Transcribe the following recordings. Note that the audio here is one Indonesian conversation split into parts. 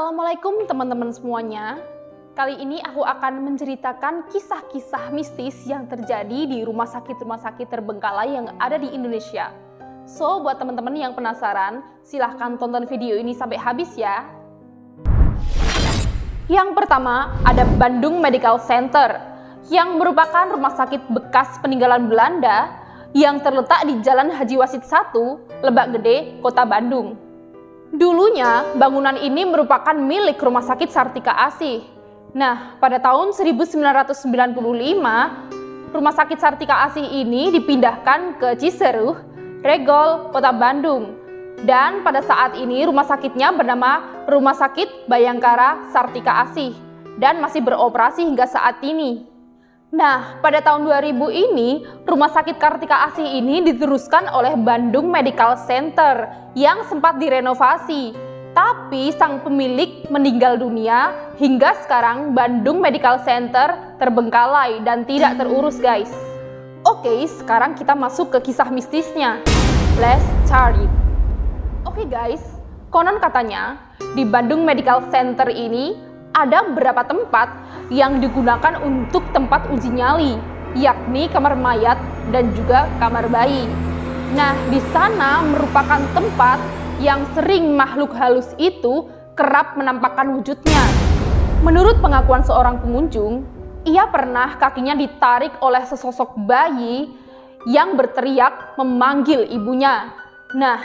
Assalamualaikum teman-teman semuanya. Kali ini aku akan menceritakan kisah-kisah mistis yang terjadi di rumah sakit terbengkalai yang ada di Indonesia. So, buat teman-teman yang penasaran, silahkan tonton video ini sampai habis ya. Yang pertama, ada Bandung Medical Center, yang merupakan rumah sakit bekas peninggalan Belanda yang terletak di Jalan Haji Wasit 1, Lebak Gede, Kota Bandung. Dulunya, bangunan ini merupakan milik Rumah Sakit Sartika Asih. Nah, pada tahun 1995, Rumah Sakit Sartika Asih ini dipindahkan ke Ciseruh, Regol, Kota Bandung. Dan pada saat ini rumah sakitnya bernama Rumah Sakit Bayangkara Sartika Asih dan masih beroperasi hingga saat ini. Nah, pada tahun 2000 ini, Rumah Sakit Kartika Asih ini diteruskan oleh Bandung Medical Center yang sempat direnovasi. Tapi sang pemilik meninggal dunia, hingga sekarang Bandung Medical Center terbengkalai dan tidak terurus guys. Oke, sekarang kita masuk ke kisah mistisnya. Let's start it. Oke guys, konon katanya di Bandung Medical Center ini ada beberapa tempat yang digunakan untuk tempat uji nyali, yakni kamar mayat dan juga kamar bayi. Nah, di sana merupakan tempat yang sering makhluk halus itu kerap menampakkan wujudnya. Menurut pengakuan seorang pengunjung, ia pernah kakinya ditarik oleh sesosok bayi yang berteriak memanggil ibunya. Nah,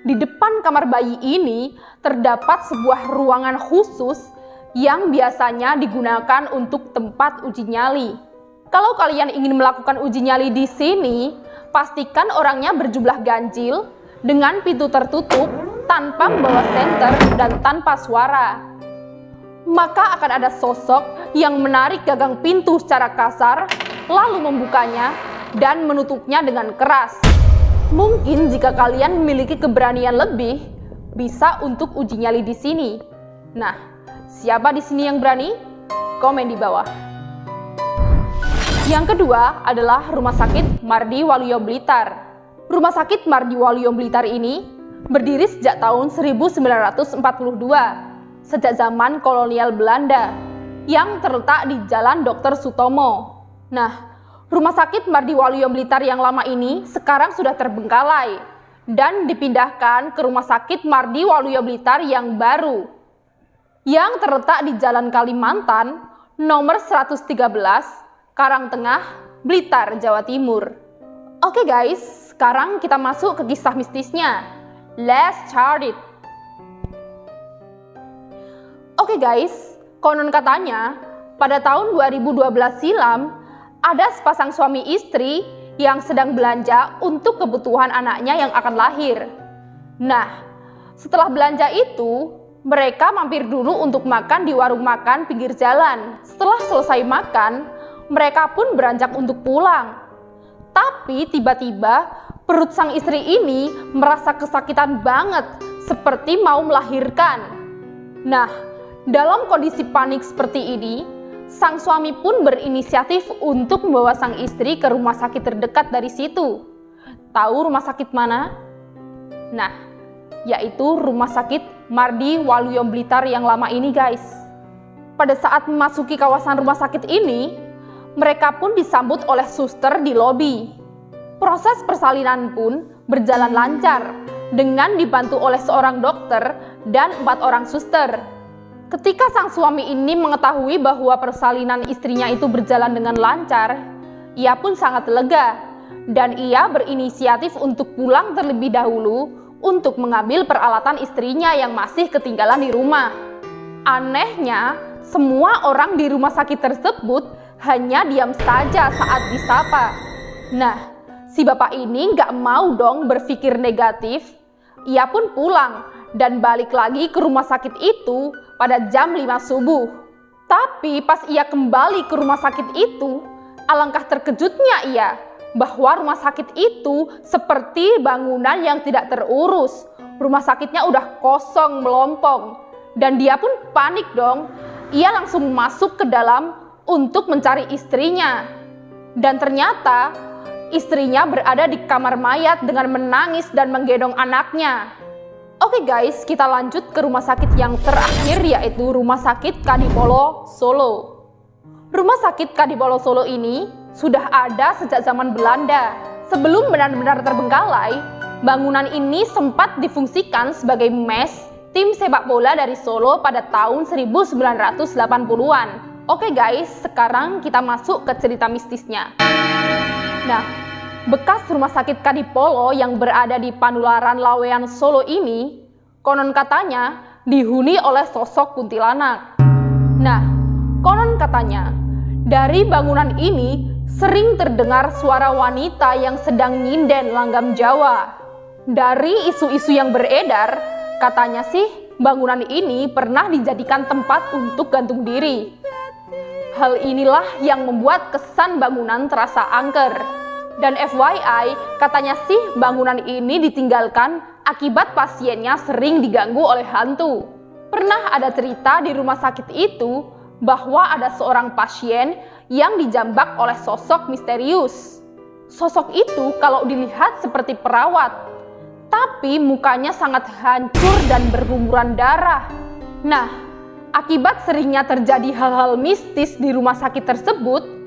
di depan kamar bayi ini terdapat sebuah ruangan khusus yang biasanya digunakan untuk tempat uji nyali. Kalau kalian ingin melakukan uji nyali di sini, pastikan orangnya berjumlah ganjil, dengan pintu tertutup, tanpa membawa senter dan tanpa suara. Maka akan ada sosok yang menarik gagang pintu secara kasar, lalu membukanya dan menutupnya dengan keras. Mungkin jika kalian memiliki keberanian lebih, bisa untuk uji nyali di sini. Nah, siapa di sini yang berani? Komen di bawah. Yang kedua adalah Rumah Sakit Mardi Waluyo Blitar. Rumah Sakit Mardi Waluyo Blitar ini berdiri sejak tahun 1942, sejak zaman kolonial Belanda, yang terletak di Jalan Dr. Sutomo. Nah, Rumah Sakit Mardi Waluyo Blitar yang lama ini sekarang sudah terbengkalai dan dipindahkan ke Rumah Sakit Mardi Waluyo Blitar yang baru, yang terletak di Jalan Kalimantan, nomor 113, Karangtengah, Blitar, Jawa Timur. Oke guys, sekarang kita masuk ke kisah mistisnya. Let's start it. Oke guys, konon katanya, pada tahun 2012 silam, ada sepasang suami istri yang sedang belanja untuk kebutuhan anaknya yang akan lahir. Nah, setelah belanja itu, mereka mampir dulu untuk makan di warung makan pinggir jalan. Setelah selesai makan, mereka pun beranjak untuk pulang. Tapi tiba-tiba perut sang istri ini merasa kesakitan banget, seperti mau melahirkan. Nah, dalam kondisi panik seperti ini, sang suami pun berinisiatif untuk membawa sang istri ke rumah sakit terdekat dari situ. Tahu rumah sakit mana? Nah, yaitu Rumah Sakit Mardi Waluyo Blitar yang lama ini guys. Pada saat memasuki kawasan rumah sakit ini, mereka pun disambut oleh suster di lobi. Proses persalinan pun berjalan lancar dengan dibantu oleh seorang dokter dan 4 orang suster. Ketika sang suami ini mengetahui bahwa persalinan istrinya itu berjalan dengan lancar, ia pun sangat lega dan ia berinisiatif untuk pulang terlebih dahulu untuk mengambil peralatan istrinya yang masih ketinggalan di rumah. Anehnya, semua orang di rumah sakit tersebut hanya diam saja saat disapa. Nah, si bapak ini gak mau dong berpikir negatif. Ia pun pulang dan balik lagi ke rumah sakit itu pada jam 5 subuh. Tapi pas ia kembali ke rumah sakit itu, alangkah terkejutnya ia bahwa rumah sakit itu seperti bangunan yang tidak terurus. Rumah sakitnya udah kosong melompong dan dia pun panik dong. Ia langsung masuk ke dalam untuk mencari istrinya. Dan ternyata istrinya berada di kamar mayat dengan menangis dan menggendong anaknya. Oke guys, kita lanjut ke rumah sakit yang terakhir, yaitu Rumah Sakit Kadipolo Solo. Rumah sakit Kadipolo Solo ini sudah ada sejak zaman Belanda. Sebelum benar-benar terbengkalai, bangunan ini sempat difungsikan sebagai mes tim sepak bola dari Solo pada tahun 1980-an. Oke guys, sekarang kita masuk ke cerita mistisnya. Nah, bekas rumah sakit Kadipolo yang berada di Panularan Lawean Solo ini, konon katanya dihuni oleh sosok kuntilanak. Nah, konon katanya, dari bangunan ini sering terdengar suara wanita yang sedang nyinden langgam Jawa. Dari isu-isu yang beredar, katanya sih bangunan ini pernah dijadikan tempat untuk gantung diri. Hal inilah yang membuat kesan bangunan terasa angker. Dan FYI, katanya sih bangunan ini ditinggalkan akibat pasiennya sering diganggu oleh hantu. Pernah ada cerita di rumah sakit itu bahwa ada seorang pasien yang dijambak oleh sosok misterius. Sosok itu kalau dilihat seperti perawat, tapi mukanya sangat hancur dan berlumuran darah. Nah, akibat seringnya terjadi hal-hal mistis di rumah sakit tersebut,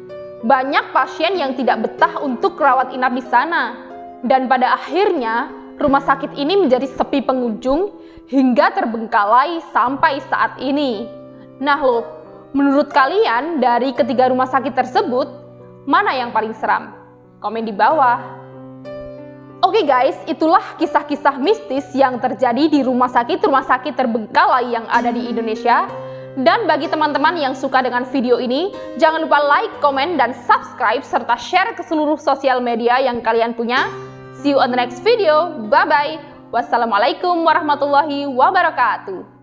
banyak pasien yang tidak betah untuk rawat inap di sana. Dan pada akhirnya, rumah sakit ini menjadi sepi pengunjung hingga terbengkalai sampai saat ini. Nah loh, menurut kalian dari ketiga rumah sakit tersebut, mana yang paling seram? Komen di bawah. Oke guys, itulah kisah-kisah mistis yang terjadi di rumah sakit terbengkalai yang ada di Indonesia. Dan bagi teman-teman yang suka dengan video ini, jangan lupa like, komen, dan subscribe, serta share ke seluruh sosial media yang kalian punya. See you on the next video. Bye-bye. Wassalamualaikum warahmatullahi wabarakatuh.